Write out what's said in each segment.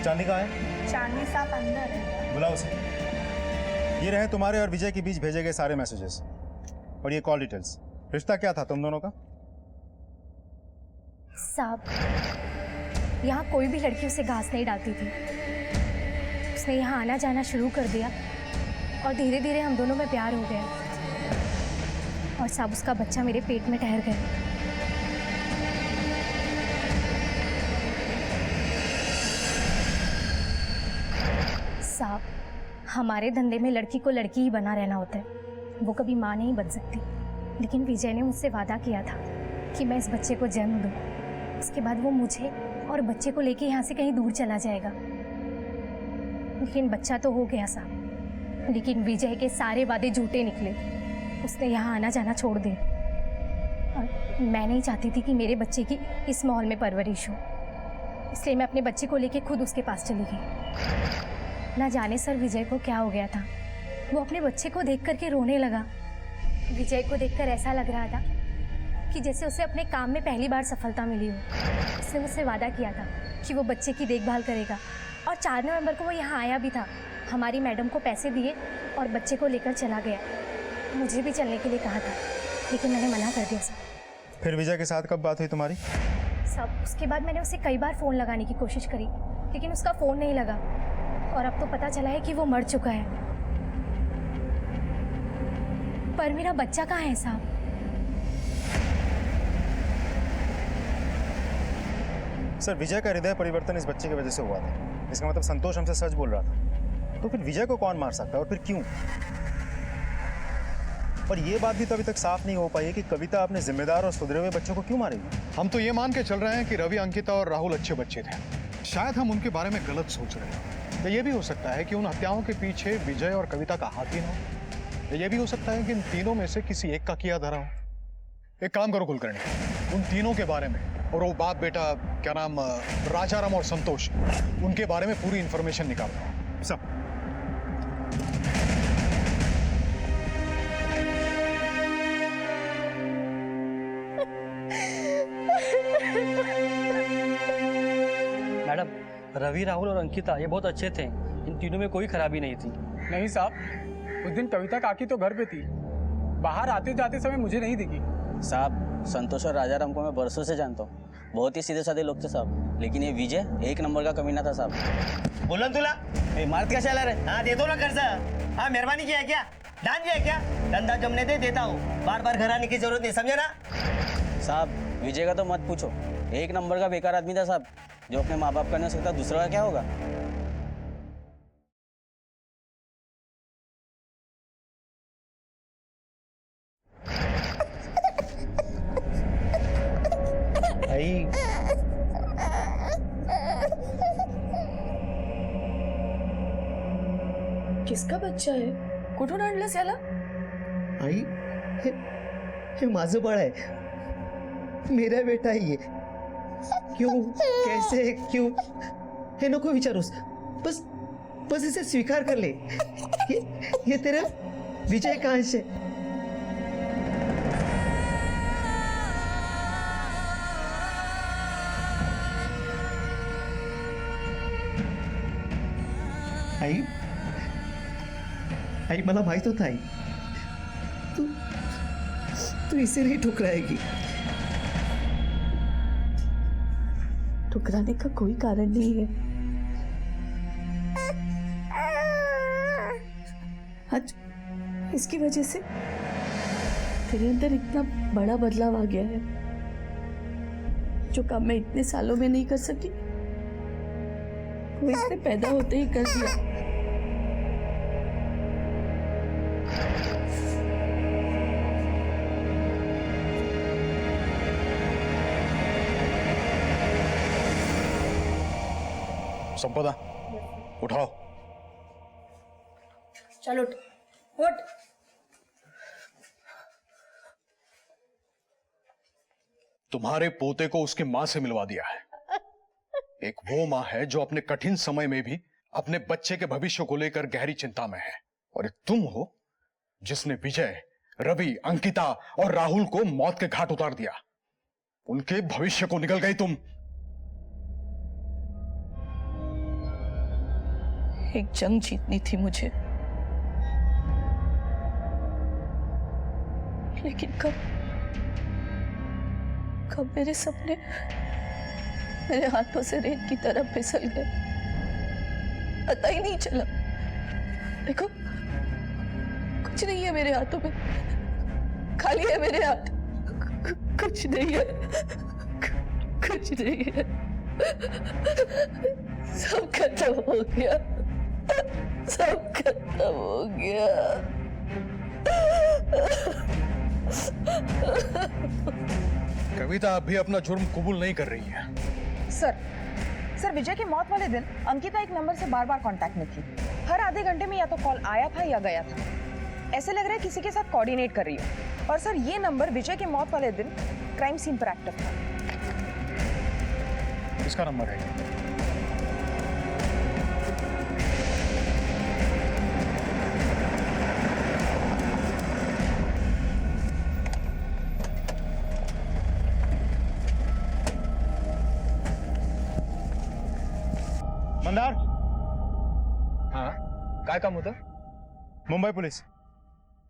चांदी कहाँ है? चांदनी साहब अंदर है। बुलाओ उसे। ये रहे तुम्हारे और विजय के बीच भेजे गए सारे मैसेजेस और ये कॉल डिटेल्स। रिश्ता क्या था तुम दोनों का? साहब, यहाँ कोई भी लड़की उसे घास नहीं डालती थी। उसने यहाँ आना जाना शुरू कर दिया और धीरे धीरे हम दोनों में प्यार हो गया और साहब उसका बच्चा मेरे पेट में ठहर गया। साहब, हमारे धंधे में लड़की को लड़की ही बना रहना होता है, वो कभी माँ नहीं बन सकती। लेकिन विजय ने मुझसे वादा किया था कि मैं इस बच्चे को जन्म दूँ, उसके बाद वो मुझे और बच्चे को लेके यहाँ से कहीं दूर चला जाएगा। लेकिन बच्चा तो हो गया साहब, लेकिन विजय के सारे वादे झूठे निकले। उसने यहाँ आना जाना छोड़ दिया और मैं नहीं चाहती थी कि मेरे बच्चे की इस माहौल में परवरिश हो, इसलिए मैं अपने बच्चे को लेके खुद उसके पास चली गई। ना जाने सर विजय को क्या हो गया था, वो अपने बच्चे को देख करके रोने लगा। विजय को देखकर ऐसा लग रहा था कि जैसे उसे अपने काम में पहली बार सफलता मिली हो। उसने मुझसे वादा किया था कि वो बच्चे की देखभाल करेगा और 4 नवंबर को वो यहाँ आया भी था। हमारी मैडम को पैसे दिए और बच्चे को लेकर चला गया। मुझे भी चलने के लिए कहा था, लेकिन मैंने मना कर दिया सर। फिर विजय के साथ कब बात हुई तुम्हारी? सब उसके बाद मैंने उसे कई बार फ़ोन लगाने की कोशिश करी, लेकिन उसका फ़ोन नहीं लगा और अब तो पता चला है कि वो मर चुका है। पर मेरा बच्चा कहाँ है साहब? सर, विजय का हृदय परिवर्तन इस बच्चे की वजह से हुआ था। इसका मतलब संतोष हमसे सच बोल रहा था। तो फिर विजय को कौन मार सकता है और फिर क्यों? और ये बात भी तो अभी तक साफ नहीं हो पाई है कि कविता अपने जिम्मेदार और सुधरे हुए बच्चों को क्यों मारेगी। हम तो ये मान के चल रहे हैं कि रवि, अंकिता और राहुल अच्छे बच्चे थे। शायद हम उनके बारे में गलत सोच रहे हैं। तो ये भी हो सकता है कि उन हत्याओं के पीछे विजय और कविता का हाथ ही ना हो। ये भी हो सकता है कि इन तीनों में से किसी एक का किया धरा हो। एक काम करो कुलकर्णी, उन तीनों के बारे में और वो बाप बेटा क्या नाम राजाराम और संतोष, उनके बारे में पूरी इंफॉर्मेशन निकालो सब। मैडम, रवि, राहुल और अंकिता ये बहुत अच्छे थे। इन तीनों में कोई खराबी नहीं थी। नहीं साहब, उस दिन कविता काकी तो घर पे थी, बाहर आते जाते समय मुझे नहीं दिखी। साहब, संतोष और राजाराम को मैं बरसों से जानता हूँ, बहुत ही सीधे साधे लोग थे साहब। लेकिन ये विजय एक नंबर का कमीना था साहब। बोलो तुला मारत क्या चला रहे? हाँ दे दो ना कर्ज। हाँ मेहरबानी किया क्या, दान दिया क्या? धंधा जमने दे देता हूँ, बार बार घर आने की जरूरत नहीं, समझे ना? साहब, विजय का तो मत पूछो, एक नंबर का बेकार आदमी था साहब। जो अपने माँ बाप का नहीं हो सकता, दूसरा का क्या होगा? आई किसका बच्चा है? कुठून आणलंस याला? आई हे माझं बाळ आहे, मेरा बेटा है ये। क्यों, कैसे, क्यों, हे नको विचारूस, बस बस इसे स्वीकार कर ले। ये तेरा विजय का अंश है। आई आई मला माहित होता आई, तू इसे नहीं ठुकराएगी। ठुकराने का कोई कारण नहीं है। आज इसकी वजह से तेरे अंदर इतना बड़ा बदलाव आ गया है, जो काम मैं इतने सालों में नहीं कर सकी, वो इसने पैदा होते ही कर दिया। संपदा, उठाओ। चलो उठ। तुम्हारे पोते को उसकी मां से मिलवा दिया है। एक वो मां है जो अपने कठिन समय में भी अपने बच्चे के भविष्य को लेकर गहरी चिंता में है, और एक तुम हो जिसने विजय, रवि, अंकिता और राहुल को मौत के घाट उतार दिया। उनके भविष्य को निगल गई तुम। एक जंग जीतनी थी मुझे, लेकिन कब मेरे सपने मेरे हाथों से रेत की तरह फिसल गए, पता ही नहीं चला। देखो, कुछ नहीं है मेरे हाथों में, खाली है मेरे हाथ, कुछ नहीं है, कुछ नहीं है, सब खत्म हो गया, सब खत्म हो गया। कविता अब भी अपना जुर्म कबूल नहीं कर रही है। सर विजय की मौत वाले दिन अंकिता एक नंबर से बार बार कांटेक्ट में थी। हर आधे घंटे में या तो कॉल आया था या गया था। ऐसे लग रहा है किसी के साथ कोऑर्डिनेट कर रही है। और सर ये नंबर विजय की मौत वाले दिन क्राइम सीन पर एक्टिव था। किसका नंबर है? मंदार, हाँ, काय काम होतं? मुंबई पुलिस,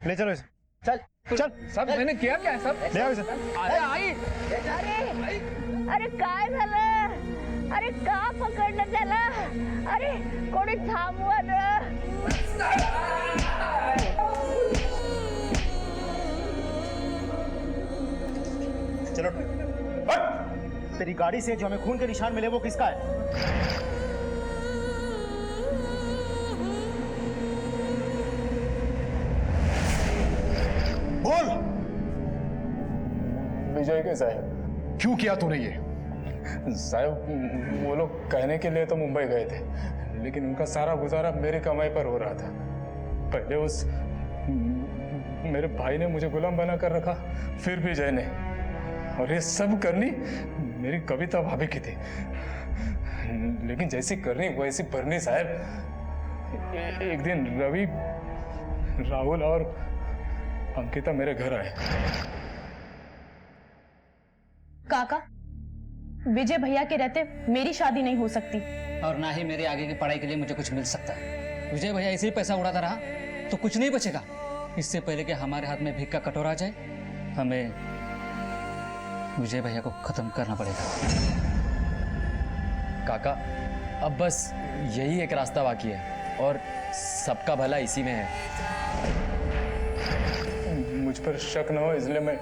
ले चलो इसे। चल चल सब मैंने किया क्या है सब? ले आओ इसे। अरे आई अरे काय झालं? अरे का पकडलं त्याला? अरे कोणी थांबवा ना. चलो हट। तेरी गाड़ी से जो हमें खून के निशान मिले वो किसका है? बोल। विजय के साहब। क्यों किया तूने ये? साहब वो लोग कहने के लिए तो मुंबई गए थे, लेकिन उनका सारा गुजारा मेरी कमाई पर हो रहा था। पहले उस मेरे भाई ने मुझे गुलाम बना कर रखा, फिर विजय ने, और ये सब करनी मेरी कविता भाभी की थी। लेकिन जैसी करनी वैसी भरनी साहब। एक दिन रवि, राहुल और अंकिता मेरे घर आए। काका, विजय भैया के रहते मेरी शादी नहीं हो सकती, और ना ही मेरे आगे की पढ़ाई के लिए मुझे कुछ मिल सकता है। विजय भैया ऐसे ही पैसा उड़ाता रहा तो कुछ नहीं बचेगा। इससे पहले कि हमारे हाथ में भीख का कटोरा आ जाए, हमें विजय भैया को खत्म करना पड़ेगा। काका, अब बस यही एक रास्ता बाकी है और सबका भला इसी में है। मुझ पर शक न हो इसलिए मैं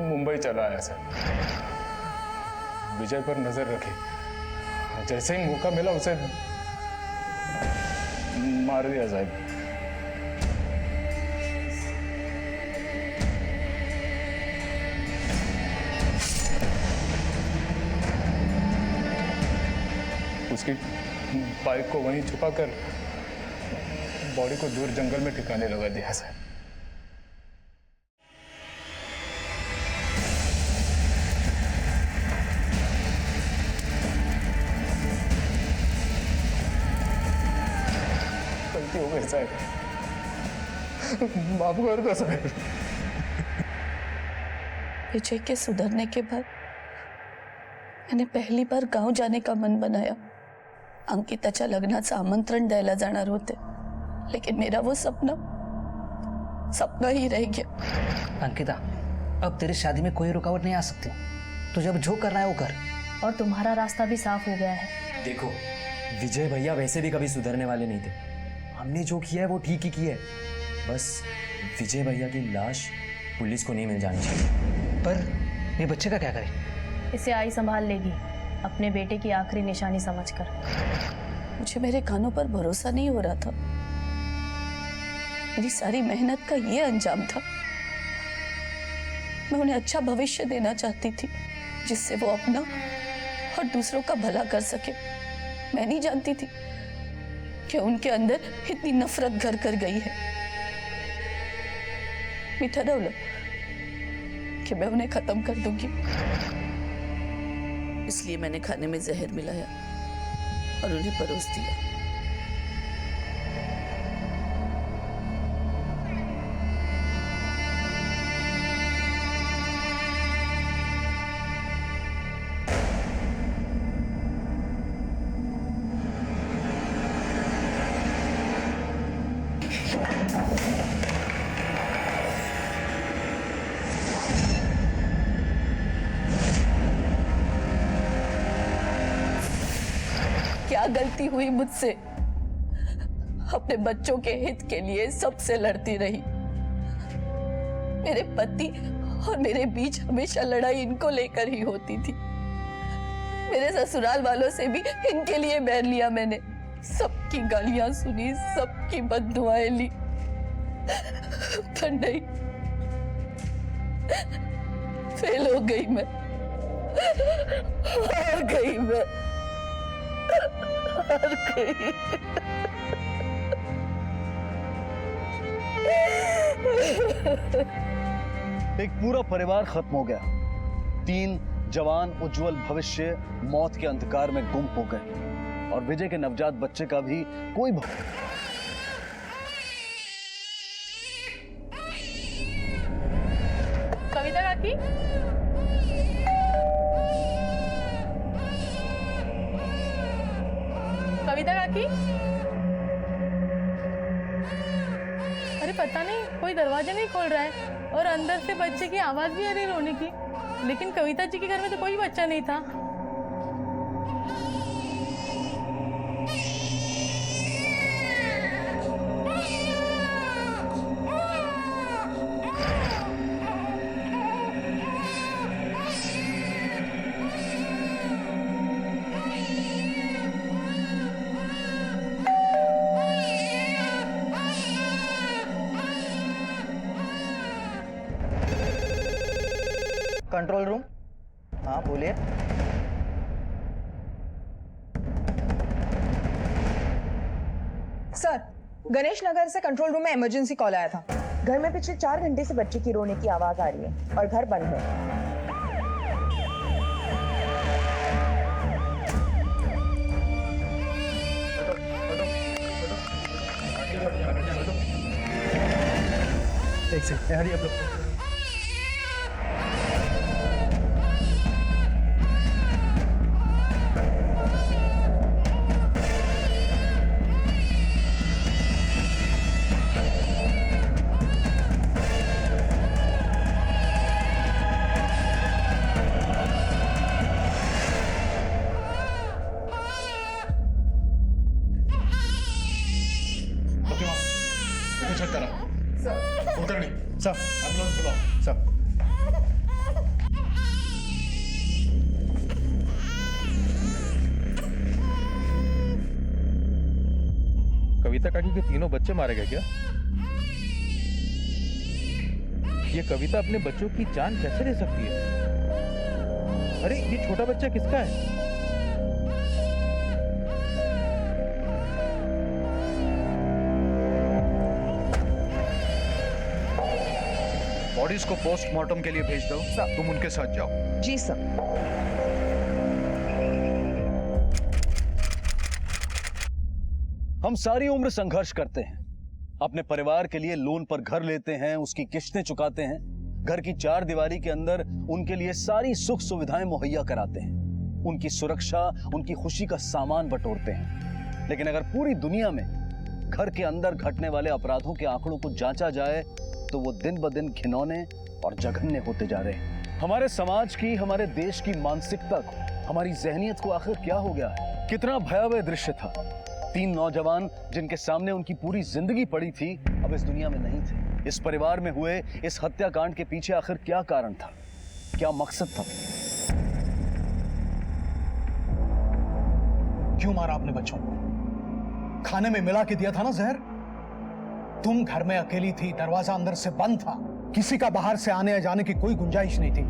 मुंबई चला आया सर। विजय पर नजर रखी, जैसे ही मौका मिला उसे मार दिया साहब। उसकी बाइक को वहीं छुपाकर बॉडी को दूर जंगल में ठिकाने लगा दिया साहब। गलती हो गई साहब, माफ कर दो साहब। विजय के सुधरने के बाद मैंने पहिली बार गाव जाने का मन बनाया। अंकिताच्या लग्नाचं आमंत्रण द्यायला जाणार होते, लेकिन मेरा वो सपना ही रह गया। अंकिता, अब तेरी शादी में कोई रुकावट नहीं आ सकती। तुझे अब जो करना है वो कर। और तुम्हारा रास्ता भी साफ हो गया है। देखो, विजय भैया वैसे भी कभी सुधरने वाले नहीं थे। हमने जो किया है वो ठीक ही किया है। बस विजय भैया की लाश पुलिस को नहीं मिल जानी चाहिए। पर ये बच्चे का क्या करें? इसे आई संभाल लेगी, अपने बेटे की आखिरी निशानी समझकर। मुझे मेरे कानों पर भरोसा नहीं हो रहा था। मेरी सारी मेहनत का ये अंजाम था। मैं उन्हें अच्छा भविष्य देना चाहती थी, जिससे वो अपना और दूसरों का भला कर सके। मैं नहीं जानती थी कि उनके अंदर इतनी नफरत घर कर गई है। मैं ठहराऊं कि मैं उन्हें खत्म कर दूंगी, इसलिए मैंने खाने में जहर मिलाया और उन्हें परोस दिया। गलती हुई मुझसे? अपने बच्चों के हित के लिए सबसे लड़ती रही। मेरे पति और मेरे बीच हमेशा लड़ाई इनको लेकर ही होती थी। मेरे ससुराल वालों से भी इनके लिए बैर लिया मैंने। सबकी गालियां सुनी, सबकी बददुआएं ली, पर नहीं, फेल हो गई मैं, हार गई मैं, हार गई। एक पूरा परिवार खत्म हो गया। 3 जवान उज्जवल भविष्य मौत के अंधकार में गुम हो गए और विजय के नवजात बच्चे का भी कोई कविता काकी, कविता काकी, अरे पता नहीं कोई दरवाजा नहीं खोल रहा है और अंदर से बच्चे की आवाज भी आ रही रोने की, लेकिन कविता जी के घर में तो कोई बच्चा नहीं था। कंट्रोल रूम, हाँ बोलिए। सर, गणेश नगर से कंट्रोल रूम में इमरजेंसी कॉल आया था। घर में पिछले 4 घंटे से बच्चे की रोने की आवाज आ रही है और घर बंद है। एक सेकंड, हरी आप लोग। सब एम्बुलेंस बुलाओ। सब कविता काकी के तीनों बच्चे मारे गए क्या? ये कविता अपने बच्चों की जान कैसे ले सकती है? अरे ये छोटा बच्चा किसका है? बॉडीज को पोस्टमार्टम के लिए भेज दो। तुम उनके साथ जाओ। जी सर। हम सारी उम्र संघर्ष करते हैं, अपने परिवार के लिए लोन पर घर लेते हैं, उसकी किस्तें चुकाते हैं, घर की 4 दीवारी के अंदर उनके लिए सारी सुख सुविधाएं मुहैया कराते हैं, उनकी सुरक्षा, उनकी खुशी का सामान बटोरते हैं। लेकिन अगर पूरी दुनिया में घर के अंदर घटने वाले अपराधों के आंकड़ों को जांचा जाए तो वो दिन ब दिन घिनौने और जघन्य होते जा रहे हैं। हमारे समाज की, हमारे देश की मानसिकता को, हमारी जहनियत को आखिर क्या हो गया है? कितना भयावह दृश्य था। 3 नौजवान जिनके सामने उनकी पूरी जिंदगी पड़ी थी, अब इस दुनिया में नहीं थे। इस परिवार में हुए इस हत्याकांड के पीछे आखिर क्या कारण था, क्या मकसद था? क्यों मारा आपने बच्चों को? खाने में मिला के दिया था ना जहर। तुम घर में अकेली थी, दरवाजा अंदर से बंद था, किसी का बाहर से आने या जाने की कोई गुंजाइश नहीं थी।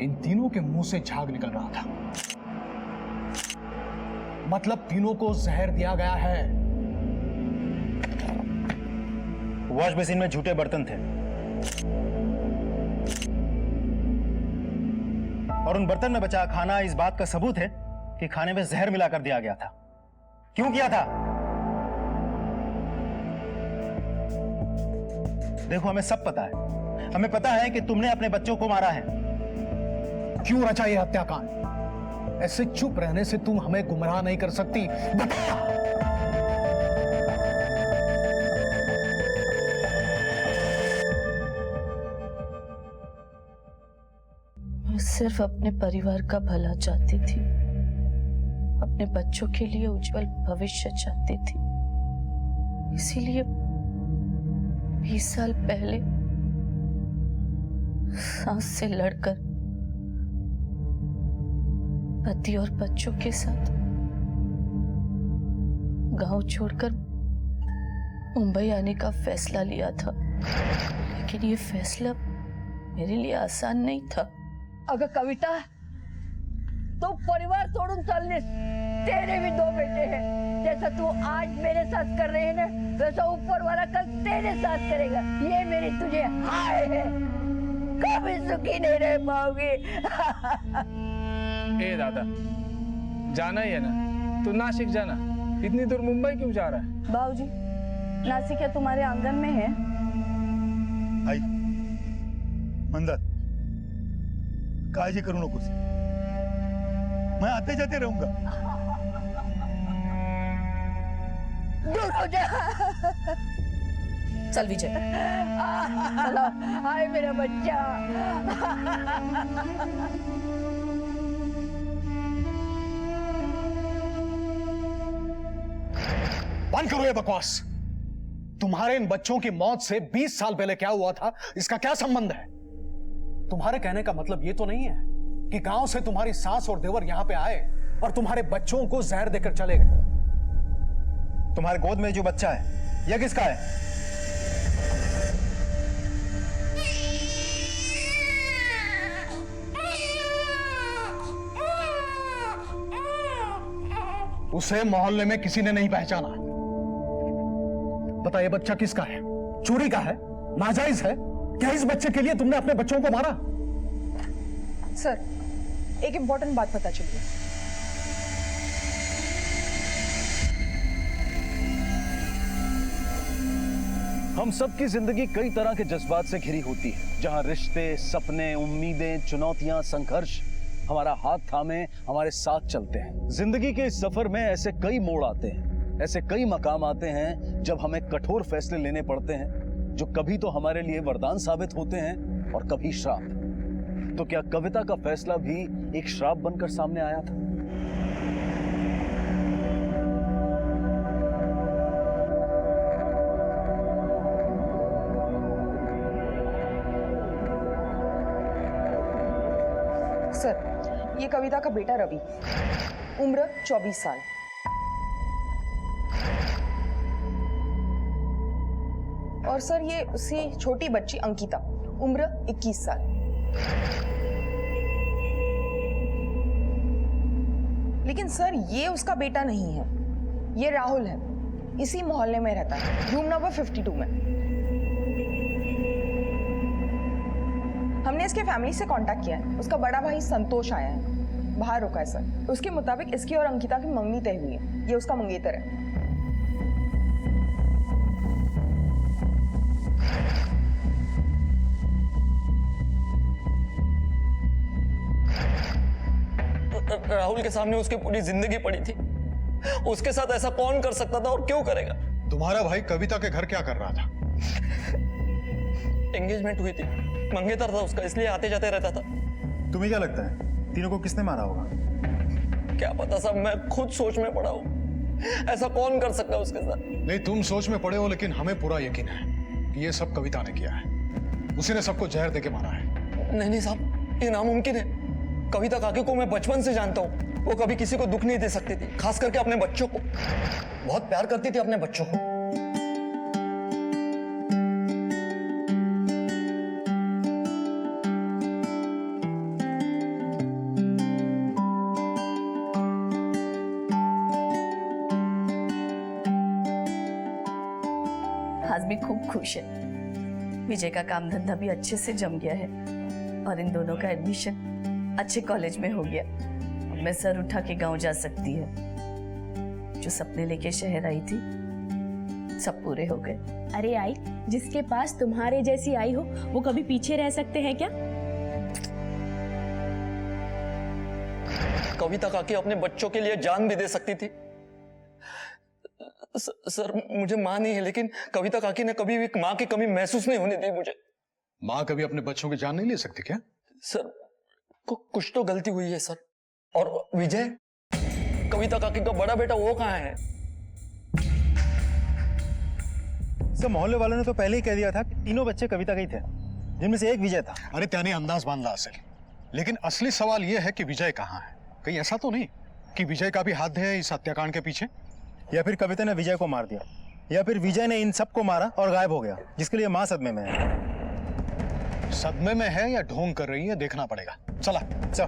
इन तीनों के मुंह से झाग निकल रहा था, मतलब तीनों को जहर दिया गया है। वॉश बेसिन में झूठे बर्तन थे और उन बर्तन में बचा खाना इस बात का सबूत है कि खाने में जहर मिलाकर दिया गया था। क्यों किया था? देखो, हमें सब पता है, हमें पता है कि तुमने अपने बच्चों को मारा है। क्यों रचा ये हत्याकांड? ऐसे चुप रहने से तुम हमें गुमराह नहीं कर सकती। बता। सिर्फ अपने परिवार का भला चाहती थी, अपने बच्चों के लिए उज्जवल भविष्य चाहती थी। इसीलिए 20 साल पहले सास से लड़कर पति और बच्चों के साथ गांव छोड़कर मुंबई आने का फैसला लिया था। लेकिन ये फैसला मेरे लिए आसान नहीं था। अगर कविता तो परिवार तोड़ून चालने, तेरे भी 2 बेटे हैं। जैसा तू आज मेरे साथ कर रहे हैं ना, वैसा ऊपर वाला कल तेरे साथ करेगा। ये मेरी तुझे हाय है, कभी सुखी नहीं रह पाओगी। ए दादा, जाना ही है ना, तू नासिक जाना। इतनी दूर मुंबई क्यों जा रहा है? बाबूजी, नासिक क्या तुम्हारे आंगन में है? आई मंदार, काळजी करू नकोस, मैं आते जाते रहूंगा। दूर हो जा। चल विजय, चलो, हाय मेरा बच्चा। बंद करो ये बकवास। तुम्हारे इन बच्चों की मौत से 20 साल पहले क्या हुआ था, इसका क्या संबंध है? तुम्हारे कहने का मतलब ये तो नहीं है कि गांव से तुम्हारी सास और देवर यहां पे आए और तुम्हारे बच्चों को जहर देकर चले गए? तुम्हारे गोद में जो बच्चा है यह किसका है? उसे मोहल्ले में किसी ने नहीं पहचाना। बता, ये बच्चा किसका है? चोरी का है? नाजायज है? क्या इस बच्चे के लिए तुमने अपने बच्चों को मारा? सर, एक इंपॉर्टेंट बात पता चली है। हम सबकी जिंदगी कई तरह के जज्बात से घिरी होती है, जहां रिश्ते, सपने, उम्मीदें, चुनौतियां, संघर्ष हमारा हाथ थामे हमारे साथ चलते हैं। जिंदगी के इस सफर में ऐसे कई मोड़ आते हैं, ऐसे कई मकाम आते हैं जब हमें कठोर फैसले लेने पड़ते हैं, जो कभी तो हमारे लिए वरदान साबित होते हैं और कभी श्राप। तो क्या कविता का फैसला भी एक श्राप बनकर सामने आया था? सर, ये कविता का बेटा रवि, उम्र 24 साल। और सर, ये उसकी छोटी बच्ची अंकिता, उम्र 21 साल। लेकिन सर, ये उसका बेटा नहीं है, ये राहुल है, इसी मोहल्ले में रहता है, रूम नंबर 52 में। हमने इसके फैमिली से कांटेक्ट किया है। उसका बड़ा भाई संतोष आया है, बाहर रुका है सर। उसके मुताबिक इसकी और अंकिता की मंगनी तय हुई है। ये उसका मंगेतर है। राहुल के सामने उसकी पूरी जिंदगी पड़ी थी। उसके साथ ऐसा कौन कर सकता था और क्यों करेगा? तुम्हारा भाई कविता के घर क्या कर रहा था? एंगेजमेंट हुई थी, मंगेतर था उसका, इसलिए आते जाते रहता था। तुम्हें क्या लगता है तीनों को किसने मारा होगा? क्या पता साहब, मैं खुद सोच में पड़ा हूँ। ऐसा कौन कर सकता है उसके साथ? नहीं, तुम सोच में पड़े हो, लेकिन हमें पूरा यकीन है कि ये सब कविता ने किया है। उसी ने सबको जहर देके मारा है। नहीं साहब, ये नामुमकिन है। कविता काकी को मैं बचपन से जानता हूँ। वो कभी किसी को दुख नहीं दे सकती थी, खास करके अपने बच्चों को। बहुत प्यार करती थी अपने बच्चों को। आज भी खूब खुश है। विजय का काम धंधा भी अच्छे से जम गया है और इन दोनों का एडमिशन अच्छे कॉलेज में हो गया। अब मैं सर उठा के गांव जा सकती है। जो सपने लेके शहर आई थी सब पूरे हो गए। अरे आई, जिसके पास तुम्हारे जैसी आई हो वो कभी पीछे रह सकते हैं क्या? कविता काकी अपने बच्चों के लिए जान भी दे सकती थी। सर, मुझे माँ नहीं है, लेकिन कविता काकी ने कभी भी माँ की कमी महसूस नहीं होने दी मुझे। माँ कभी अपने बच्चों की जान नहीं ले सकती क्या? सर, कुछ तो गलती हुई है सर। और विजय, कविता काकी का बड़ा बेटा वो कहाँ है? सर मोहल्ले वालों ने तो पहले ही कह दिया था कि तीनों बच्चे कविता के ही थे, जिनमें से एक विजय था। अरे त्याने अंदाज बांध ला असल, लेकिन असली सवाल यह है कि विजय कहाँ है। कहीं ऐसा तो नहीं कि विजय का भी हाथ है इस हत्याकांड के पीछे? या फिर कविता ने विजय को मार दिया, या फिर विजय ने इन सबको मारा और गायब हो गया, जिसके लिए मां सदमे में है। सदमे में है या ढोंग कर रही है देखना पड़ेगा। चला चल।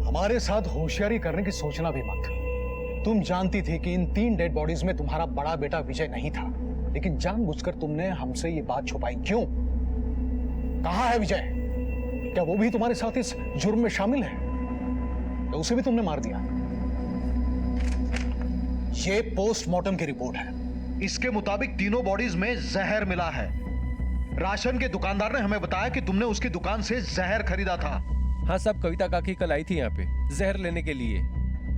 हमारे साथ होशियारी करने की सोचना भी मत। तुम जानती थी कि इन 3 डेड बॉडीज में तुम्हारा बड़ा बेटा विजय नहीं था, लेकिन जानबूझकर तुमने हमसे ये बात छुपाई क्यों? कहाँ है विजय? क्या वो भी तुम्हारे साथ इस जुर्म में शामिल है या उसे भी तुमने मार दिया? ये पोस्टमार्टम की रिपोर्ट है। इसके मुताबिक तीनों बॉडीज में जहर मिला है। राशन के दुकानदार ने हमें बताया कि तुमने उसकी दुकान से जहर खरीदा था। हाँ साहब, कविता काकी कल आई थी यहाँ पे जहर लेने के लिए।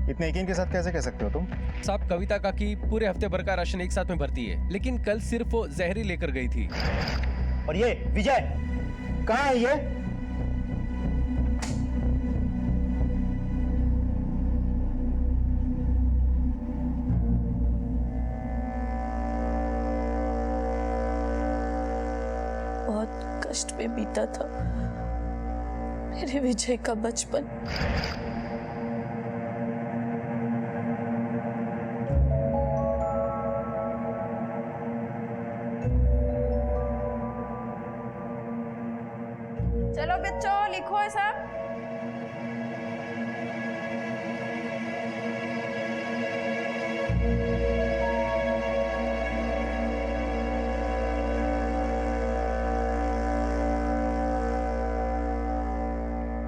इतने यकीन के साथ कैसे कह सकते हो तुम? साहब, कविता काकी पूरे हफ्ते भर का राशन एक साथ में भरती है, लेकिन कल सिर्फ वो जहर ही लेकर गई थी। और ये विजय कहाँ है? ये बहुत कष्ट में बीता था मेरे विजय का बचपन। चलो बच्चों लिखो है सब।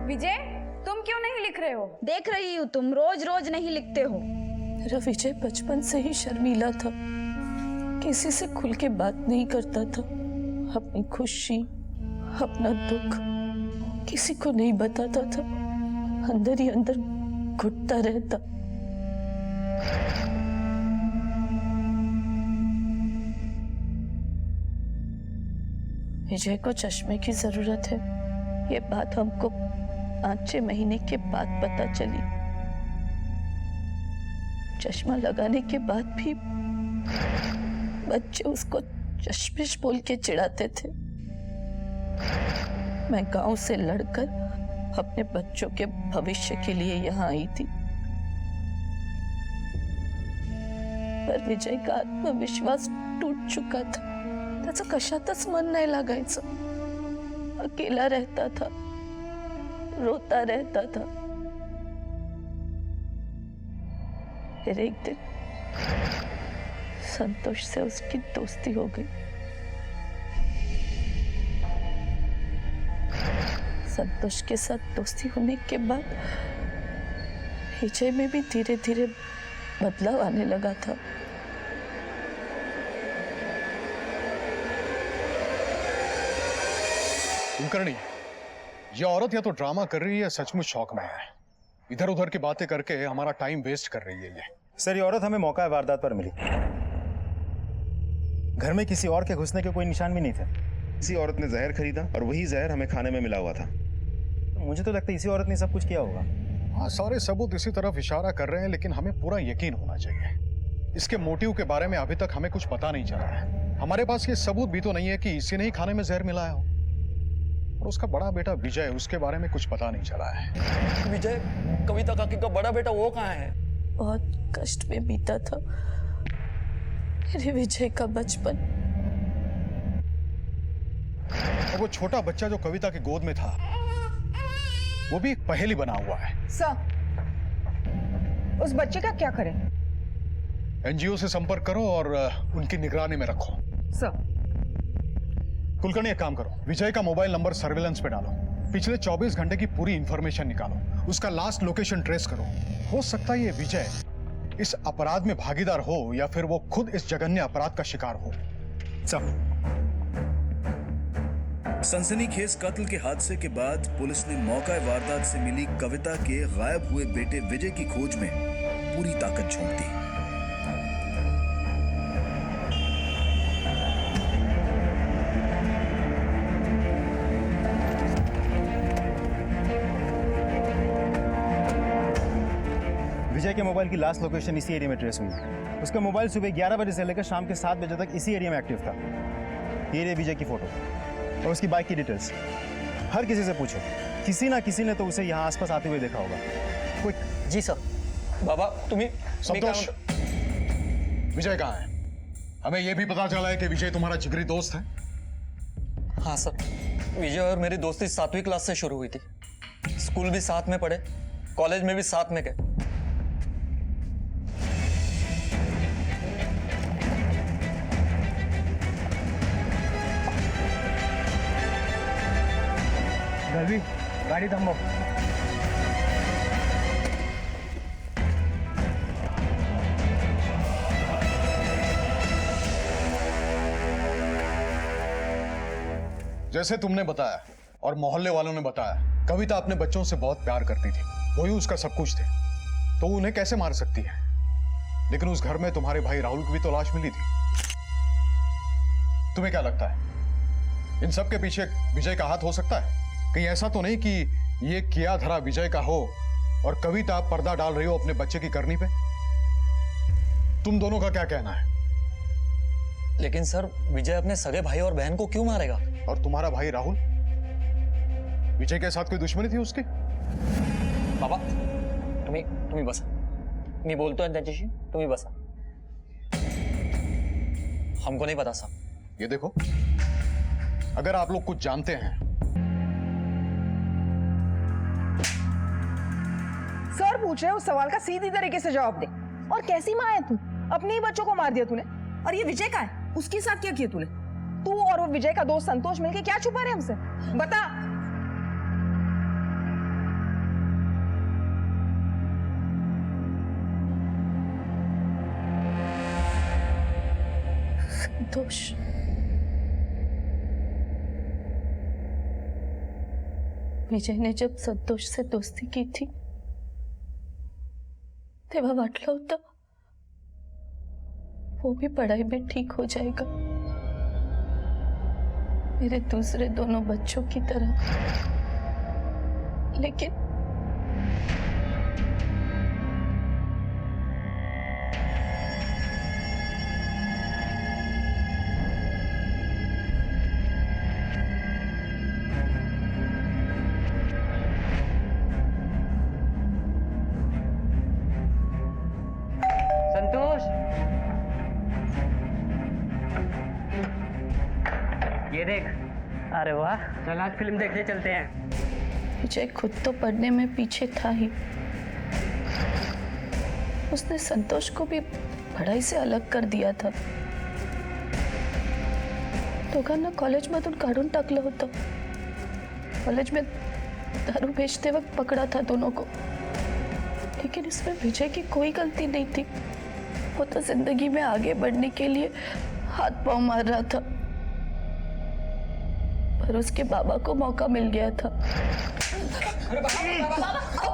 विजय, तुम क्यों नहीं लिख रहे हो? देख रही हूँ, तुम रोज रोज नहीं लिखते हो। मेरा विजय बचपन से ही शर्मीला था, किसी से खुल के बात नहीं करता था। अपनी खुशी, अपना दुख किसी को नहीं बताता था, अंदर ही अंदर घुटता रहता। विजय को चश्मे की जरूरत है, ये बात हमको 5-6 महीने के बाद पता चली। चश्मा लगाने के बाद भी बच्चे उसको चश्मिश बोल के चिढ़ाते थे। मैं गांव से लड़कर अपने बच्चों के भविष्य के लिए यहाँ आई थी, पर विजय का आत्मविश्वास टूट चुका था। त्याचं कशातच मन नाही लागायचं, अकेला रहता था, रोता रहता था। फिर एक दिन संतोष से उसकी दोस्ती हो गई। संतोष के साथ दोस्ती होने के बाद विजय में भी धीरे धीरे बदलाव आने लगा था। कुलकर्णी, ये औरत या तो ड्रामा कर रही है या सचमुच शौक में है। इधर उधर की बातें करके हमारा टाइम वेस्ट कर रही है ये। सर, ये औरत हमें मौका वारदात पर मिली। घर में किसी और के घुसने के कोई निशान भी नहीं थे। इसी औरत ने जहर खरीदा और वही जहर हमें खाने में मिला हुआ था। मुझे तो लगता है इसी औरत ने सब कुछ किया होगा। हाँ, सारे सबूत इसी तरफ इशारा कर रहे हैं, लेकिन हमें पूरा यकीन होना चाहिए। इसके मोटिव के बारे में अभी तक हमें कुछ पता नहीं चला है। हमारे पास ये सबूत भी तो नहीं है कि इसी ने ही खाने में जहर मिलाया हो। और उसका बड़ा बेटा विजय, उसके बारे में कुछ पता नहीं चला है। विजय, कविता काकी का बड़ा बेटा वो कहाँ है? बहुत कष्ट में बीता था मेरे विजय का बचपन। और वो छोटा बच्चा जो कविता की गोद में था, वो भी एक पहेली बना हुआ है। सर, उस बच्चे का क्या करें? एनजीओ से संपर्क करो और उनकी निगरानी में रखो। सर। कुलकर्णी, एक काम करो, विजय का मोबाइल नंबर सर्विलेंस पे डालो, पिछले 24 घंटे की पूरी इंफॉर्मेशन निकालो, उसका लास्ट लोकेशन ट्रेस करो। हो सकता है ये विजय इस अपराध में भागीदार हो या फिर वो खुद इस जघन्य अपराध का शिकार हो। सब सनसनीखेज कत्ल के हादसे के बाद पुलिस ने मौका वारदात से मिली कविता के गायब हुए बेटे विजय की खोज में पूरी ताकत झोंक दी। विजय के मोबाइल की लास्ट लोकेशन इसी एरिया में ट्रेस हुई। उसका मोबाइल सुबह 11 बजे से लेकर शाम के 7 बजे तक इसी एरिया में एक्टिव था। ये रही विजय की फोटो और उसकी बाइक की डिटेल्स। हर किसी से पूछो, किसी ना किसी ने तो उसे यहाँ आसपास आते हुए देखा होगा। क्विक। जी सर। बाबा तुम्हें संतोष, विजय कहाँ है? हमें यह भी पता चला है कि विजय तुम्हारा जिगरी दोस्त है। हाँ सर, विजय और मेरी दोस्ती 7वीं क्लास से शुरू हुई थी। स्कूल भी साथ में पढ़े, कॉलेज में भी साथ में गए। गलवी, गाड़ी थमो। जैसे तुमने बताया और मोहल्ले वालों ने बताया, कविता अपने बच्चों से बहुत प्यार करती थी, वही उसका सब कुछ थे, तो उन्हें कैसे मार सकती है? लेकिन उस घर में तुम्हारे भाई राहुल की भी तो लाश मिली थी। तुम्हें क्या लगता है इन सब के पीछे विजय का हाथ हो सकता है? कहीं ऐसा तो नहीं कि ये किया धरा विजय का हो और कविता पर्दा डाल रही हो अपने बच्चे की करनी पे? तुम दोनों का क्या कहना है? लेकिन सर, विजय अपने सगे भाई और बहन को क्यों मारेगा? और तुम्हारा भाई राहुल, विजय के साथ कोई दुश्मनी थी उसकी? बाबा तुम्ही बसा, मी बोलतोय त्याच्याशी, तुम्ही बसा। हमको नहीं पता साहब। ये देखो, अगर आप लोग कुछ जानते हैं। सर पूछ रहे हैं, उस सवाल का सीधी तरीके से जवाब दे। और कैसी माँ है तू? अपने ही बच्चों को मार दिया तूने। और ये विजय का है, उसके साथ क्या किया तूने? तू और वो विजय का दोस्त संतोष मिलके क्या छुपा रहे हमसे? बता। संतोष, विजय ने जब संतोष से दोस्ती की थी तेव्हा वाटलं होतं वो भी पढ़ाई में ठीक हो जाएगा, मेरे दूसरे दोनों बच्चों की तरह। लेकिन संतोष, ये देख। अरे वाह, चल आज फिल्म देखने चलते हैं। विजय खुद तो पढ़ने में पीछे था ही, उसने संतोष को भी पढ़ाई से अलग कर दिया था। दोघांना कॉलेजमधून काढून टाकलं होतं। कॉलेज में दारू बेचते वक्त पकड़ा था दोनों को, लेकिन इसमें विजय की कोई गलती नहीं थी। वो तो जिंदगी में आगे बढ़ने के लिए हाथ पांव मार रहा था, पर उसके बाबा को मौका मिल गया था।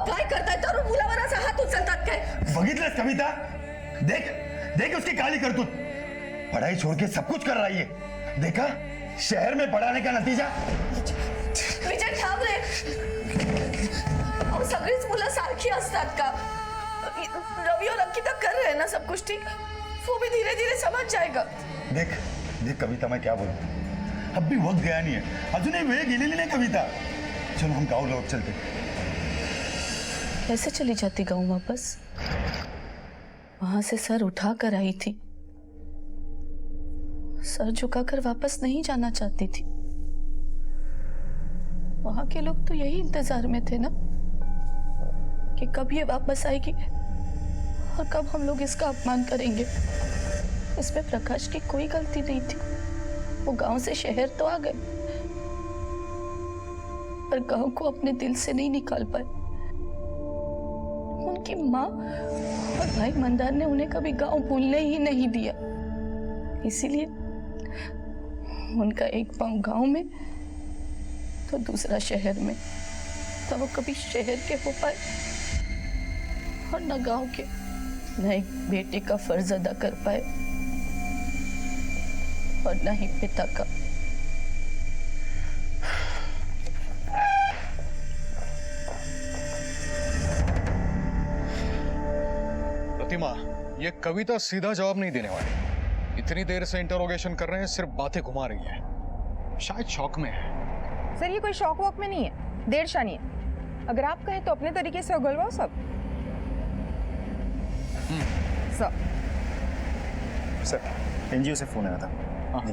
काय करताय तर मुलावर असा हात उचलतात काय? बघितलंस कविता? देख देख उसकी काली करतूत। पढ़ाई छोड़ के सब कुछ कर रही है। देखा शहर में पढ़ाने का नतीजा। विजय थांब रे, और सगळीच मुलं सारखी असतात का? रवि और अंकिता कर रहे हैं ना सब कुछ ठीक, वो भी धीरे धीरे समझ जाएगा। देख देख कविता, मैं क्या बोलूं, अब भी वक्त गया नहीं है, अजूनही वेळ गेलेली नाही कविता। चलो हम गाँव लौट चलते। कैसे चली जाती गाँव वापस? वहां से सर उठा कर आई थी, सर झुकाकर वापस नहीं जाना चाहती थी। वहां के लोग तो यही इंतजार में थे ना कि कब ये वापस आएगी और कब हम लोग इसका अपमान करेंगे। इसमें प्रकाश की कोई गलती नहीं थी। वो गांव से शहर तो आ गए, पर गांव को अपने दिल से नहीं निकाल पाए। उनकी माँ और भाई मंदार ने उन्हें कभी गांव भूलने ही नहीं दिया। इसीलिए उनका एक पांव गांव में तो दूसरा शहर में, तो वो कभी शहर के हो पाए और न गांव के, न एक बेटे का फर्ज अदा कर पाए और न ही पिता का। प्रतिमा, ये कविता सीधा जवाब नहीं देने वाली। इतनी देर से इंटरोगेशन कर रहे हैं, सिर्फ बातें घुमा रही है। शायद शौक में है। सर ये कोई शौक वॉक में नहीं है, देर शानी है। अगर आप कहें तो अपने तरीके से उगलवाओ सब। सर एनजीओ से फोन आया था। जी।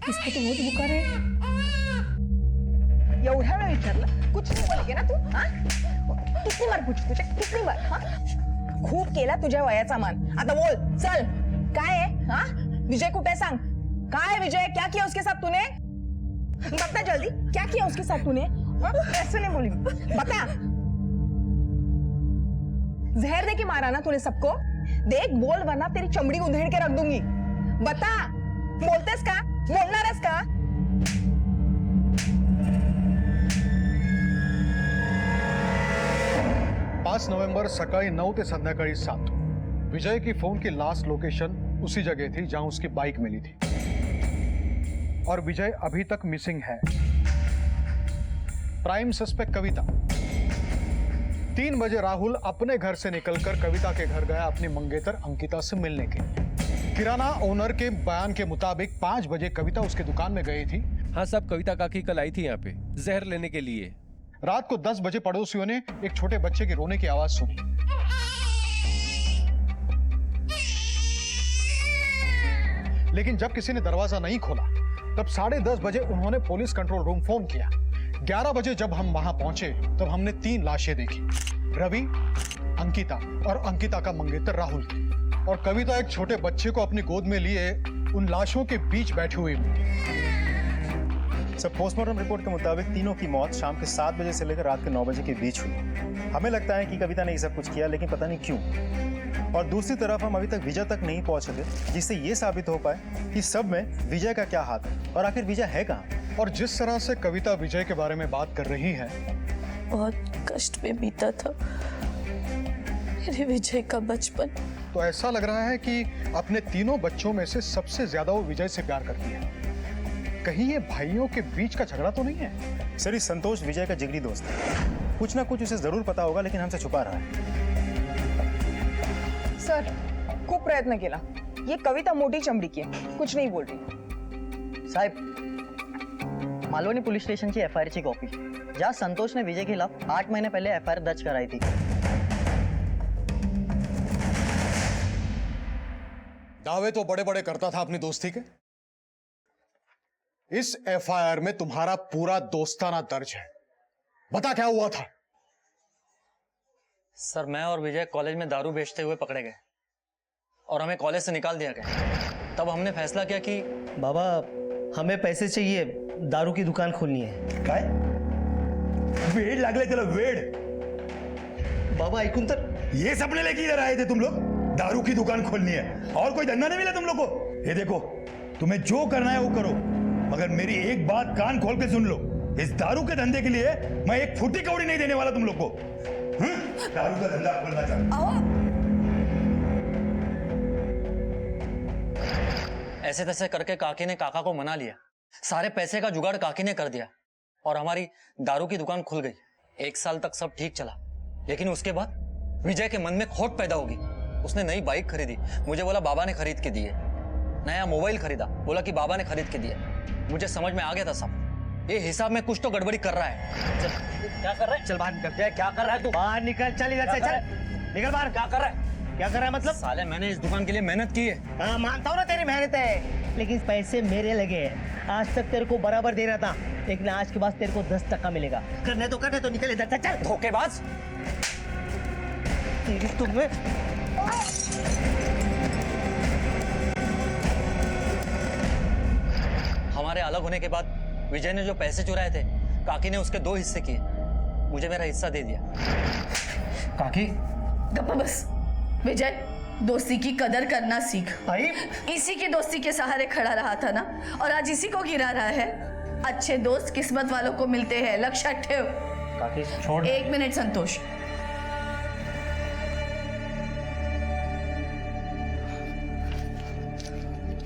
इसको तो बहुत बुखार है। एवढ्या वेळ विचारलं, कुछ नाही बोलली ना तू? हाँ? कितनी बार पूछू तुझे, कितनी बार? हाँ? खूप केला तुझ्या वयाचा मान, आता बोल चल। काय है? हाँ? विजय को सांग, काय है विजय? क्या किया उसके साथ तूने? बता जल्दी, क्या किया उसके साथ तूने? हाँ? ऐसे नहीं बोली, बता। जहर दे के मारा ना तूने सबको? देख बोल, वरना तेरी चमड़ी उधेड़ के रख दूंगी। बता, बोलतेस का? बोलणारस का? 5 नोव्हेंबर सकाळी 9 ते संध्याकाळी 7 विजय की फोन की लास्ट लोकेशन उसी जगह थी जहां उसकी बाइक मिली थी, और विजय अभी तक मिसिंग है। प्राइम सस्पेक्ट कविता। 3 बजे राहुल अपने घर से निकलकर कविता के घर गया अपनी मंगेतर अंकिता से मिलने के लिए। किराना ओनर के बयान के मुताबिक 5 बजे कविता उसकी दुकान में गई थी। हाँ साहब, कविता काकी कल आई थी यहाँ पे जहर लेने के लिए। रात को 10 बजे पड़ोसियों ने एक छोटे बच्चे के रोने की आवाज सुनी। लेकिन जब किसी ने दरवाजा नहीं खोला, तब 10:30 बजे उन्होंने पुलिस कंट्रोल रूम फोन किया। 11 बजे जब हम वहां पहुंचे, तब हमने 3 लाशें देखी, रवि, अंकिता और अंकिता का मंगेतर राहुल की। और कविता एक छोटे बच्चे को अपनी गोद में लिए उन लाशों के बीच बैठी हुई मिली। सब पोस्टमार्टम रिपोर्ट के मुताबिक तीनों की मौत शाम के 7 बजे से लेकर रात के 9 बजे के बीच हुई। हमें लगता है कि कविता ने ये सब कुछ किया, लेकिन पता नहीं क्यों। और दूसरी तरफ हम अभी तक विजय तक नहीं पहुंचे थे, जिससे ये साबित हो पाए कि सब में विजय का क्या हाथ है और आखिर विजय है कहाँ। और जिस तरह से कविता विजय के बारे में बात कर रही है, बहुत कष्ट में बीता था मेरे विजय का बचपन। तो ऐसा लग रहा है कि अपने तीनों बच्चों में से सबसे ज्यादा वो विजय से प्यार करती है। कहीं ये भाइयों के बीच का झगड़ा तो नहीं है? सर, ये संतोष विजय का जिगरी दोस्त है। कुछ ना कुछ उसे जरूर पता होगा, लेकिन हमसे छुपा रहा है। सर खूप प्रयत्न केला, ये कविता मोटी चमड़ी की है, कुछ नहीं बोल रही। साहब, मालवनी पुलिस स्टेशन की एफआईआर की कॉपी, जहां संतोष ने विजय के खिलाफ 8 महीने पहले एफआईआर दर्ज कराई थी। दावे तो बड़े बड़े करता था अपनी दोस्ती के। इस एफआईआर में तुम्हारा पूरा दोस्ताना दर्ज है। बता क्या हुआ था? सर, मैं और विजय कॉलेज में दारू बेचते हुए पकड़े गए और हमें कॉलेज से निकाल दिया गया। तब हमने फैसला किया कि बाबा, हमें पैसे चाहिए, दारू की दुकान खोलनी है। काय? वेड लागले त्याला, वेड। बाबा ऐकून तर, ये सपने लेके इधर आए थे तुम लोग? दारू की दुकान खोलनी है और कोई धंधा नहीं मिला तुम लोग को? ये देखो, तुम्हें जो करना है वो करो, मगर मेरी एक बात कान खोल के सुन लो। इस दारू के धंधे के लिए मैं एक फुटी कौड़ी नहीं देने वाला तुम लोग को। दारू का धंधा खोलना चाहता। ऐसे तैसे करके काकी ने काका को मना लिया। सारे पैसे का जुगाड़ काकी ने कर दिया और हमारी दारू की दुकान खुल गई। 1 साल तक सब ठीक चला, लेकिन उसके बाद विजय के मन में खोट पैदा होगी। उसने नई बाइक खरीदी, मुझे बोला बाबा ने खरीद के दिए। नया मोबाइल खरीदा, बोला कि बाबा ने खरीद के दिया। मुझे समझ में आ गया था साहब, ये हिसाब में कुछ तो गड़बड़ी कर रहा है। चल, क्या कर रहा है? चल बाहर निकल। क्या कर रहा है तू? बाहर निकल, चल इधर से, चल निकल बाहर। क्या कर रहा है? क्या कर रहा है मतलब? साले, मैंने इस दुकान के लिए मेहनत की है। हाँ, मानता हूँ ना तेरी मेहनत है, लेकिन पैसे मेरे लगे हैं। आज तक तेरे को बराबर दे रहा था, लेकिन आज के बाद तेरे को 10% मिलेगा। करने तो निकल इधर से, चल। धोखेबाज। तेरी तुम्हें हमारे अलग होने के बाद विजय ने जो पैसे चुराए थे, काकी ने उसके 2 हिस्से किए। मुझे मेरा हिस्सा दे दिया। काकी, गप्पा बस। विजय, दोस्ती की कदर करना सीख। भाई इसी की दोस्ती के सहारे खड़ा रहा था ना, और आज इसी को गिरा रहा है। अच्छे दोस्त किस्मत वालों को मिलते हैं, लक्ष्य ठेव। काकी छोड़। 1 मिनट संतोष।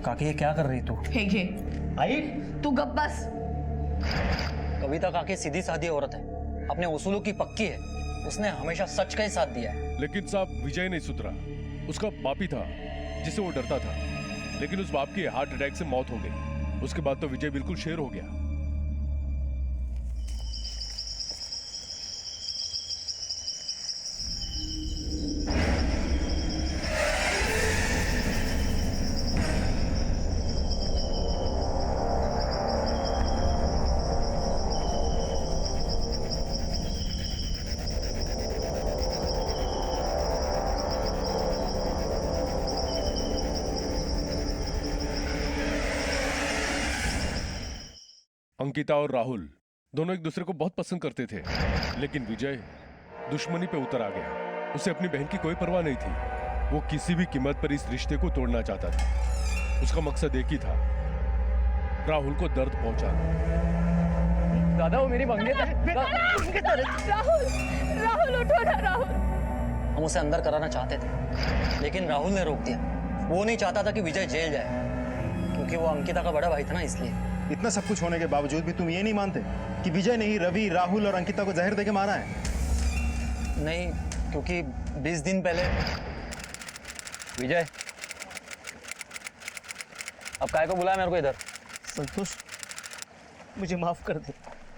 काकी ये क्या कर रही तू? हे घे भाई तू गप बस। कविता काकी सीधी सादी औरत है, अपने उसूलों की पक्की है। उसने हमेशा सच का ही साथ दिया है। लेकिन साहब विजय नहीं सुधरा। उसका बाप ही था जिसे वो डरता था, लेकिन उस बाप की हार्ट अटैक से मौत हो गई। उसके बाद तो विजय बिल्कुल शेर हो गया। अंकिता और राहुल दोनों एक दूसरे को बहुत पसंद करते थे, लेकिन विजय दुश्मनी पे उतर आ गया। उसे अपनी बहन की कोई परवाह नहीं थी। वो किसी भी कीमत पर इस रिश्ते को तोड़ना चाहता था। उसका मकसद एक ही था, राहुल को दर्द पहुंचाना। दादा वो मेरी मंगेतर है। राहुल, राहुल उठो ना राहुल। हम उसे अंदर कराना चाहते थे, लेकिन राहुल ने रोक दिया। वो नहीं चाहता था कि विजय जेल जाए, क्योंकि वो अंकिता का बड़ा भाई था ना, इसलिए। इतना सब कुछ होने के बावजूद भी तुम ये नहीं मानते कि विजय ने ही रवि, राहुल और अंकिता को जहर देके मारा है? नहीं, क्योंकि 20 दिन पहले विजय, अब काय को बुलाया मेरे को इधर? संतोष मुझे माफ कर दे।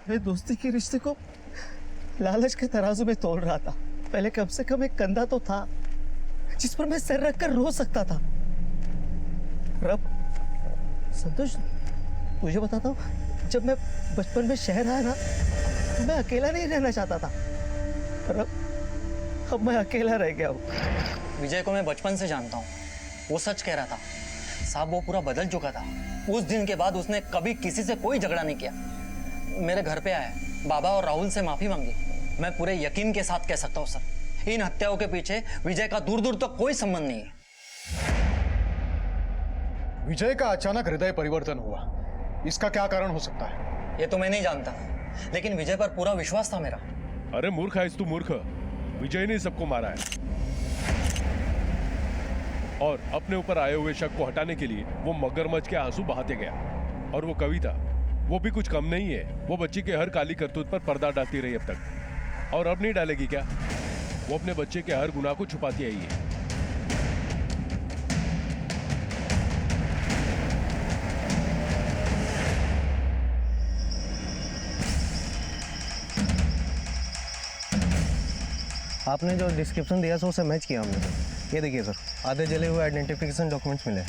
मैं दोस्ती के रिश्ते को लालच के तराजू में तोड़ रहा था। पहले कम से कम एक कंधा तो था जिस पर मैं सिर रखकर रो सकता था। रब संतोष, तुझे बताता हूँ, जब मैं बचपन में शहर आया ना, तो मैं अकेला नहीं रहना चाहता था। पर अब मैं अकेला रह गया हूँ। विजय को मैं बचपन से जानता हूँ। वो सच कह रहा था साहब, वो पूरा बदल चुका था। उस दिन के बाद उसने कभी किसी से कोई झगड़ा नहीं किया। मेरे घर पे आया, बाबा और राहुल से माफी मांगी। मैं पूरे यकीन के साथ कह सकता हूँ सर, इन हत्याओं के पीछे विजय का दूर दूर तक कोई संबंध नहीं है। विजय का अचानक हृदय परिवर्तन हुआ, इसका क्या कारण हो सकता है? ये तो मैं नहीं जानता, लेकिन विजय पर पूरा विश्वास था मेरा। अरे मूर्ख है तू, मूर्ख। विजय ने सबको मारा है, और अपने ऊपर आए हुए शक को हटाने के लिए वो मगरमच्छ के आंसू बहाते गया। और वो कविता, वो भी कुछ कम नहीं है। वो बच्ची के हर काली करतूत पर पर्दा डालती रही अब तक, और अब नहीं डालेगी क्या? वो अपने बच्चे के हर गुनाह को छुपाती आई है। आपने जो डिस्क्रिप्शन दिया सो उसे मैच किया हमने सर। ये देखिए सर, आधे जले हुए आइडेंटिफिकेशन डॉक्यूमेंट्स मिले।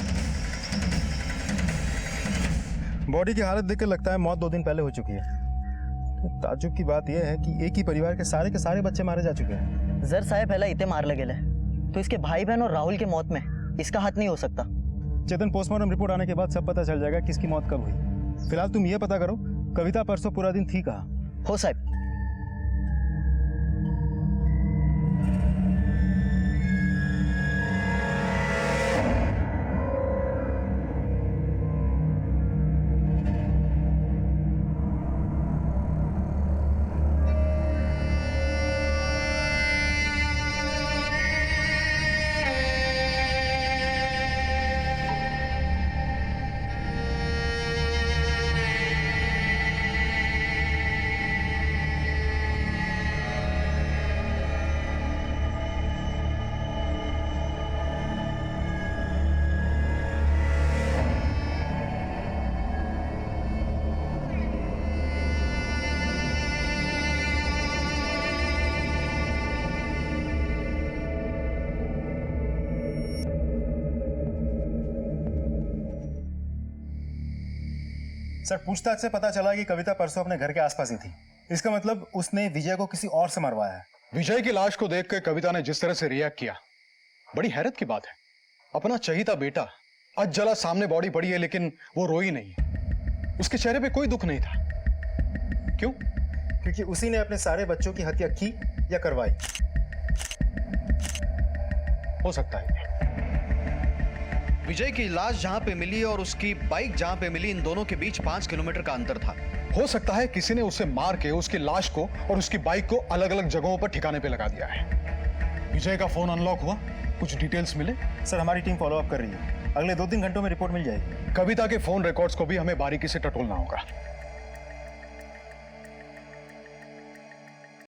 बॉडी की हालत देखकर लगता है मौत 2 दिन पहले हो चुकी है। ताज्जुब की बात यह है कि एक ही परिवार के सारे बच्चे मारे जा चुके हैं। जर साहेब पहला इतने मार लगे तो इसके भाई बहन और राहुल की मौत में इसका हाथ नहीं हो सकता। चेतन, पोस्टमार्टम रिपोर्ट आने के बाद सब पता चल जाएगा किसकी मौत कब हुई। फिलहाल तुम ये पता करो कविता परसों पूरा दिन थी कहाँ? हो साहब। सर, पूछताछ से पता चला कि कविता परसों अपने घर के आसपास ही थी। इसका मतलब उसने विजय को किसी और से मरवाया है। विजय की लाश को देखकर कविता ने जिस तरह से रिएक्ट किया, बड़ी हैरत की बात है। अपना चहीता बेटा आज जला सामने बॉडी पड़ी है, लेकिन वो रोई नहीं। उसके चेहरे पे कोई दुख नहीं था। क्यों? क्योंकि उसी ने अपने सारे बच्चों की हत्या की या करवाई। हो सकता है। विजय की लाश जहां पे मिली और उसकी बाइक जहां पे मिली, इन दोनों के बीच 5 किलोमीटर का अंतर था। हो सकता है किसी ने उसे मार के उसकी लाश को और उसकी बाइक को अलग अलग जगहों पर ठिकाने पे लगा दिया है। विजय का फोन अनलॉक हुआ, कुछ डिटेल्स मिले? सर हमारी टीम फॉलो अप कर रही है, अगले 2-3 घंटों में रिपोर्ट मिल जाएगी। कविता के फोन रिकॉर्ड्स को भी हमें बारीकी से टटोलना होगा।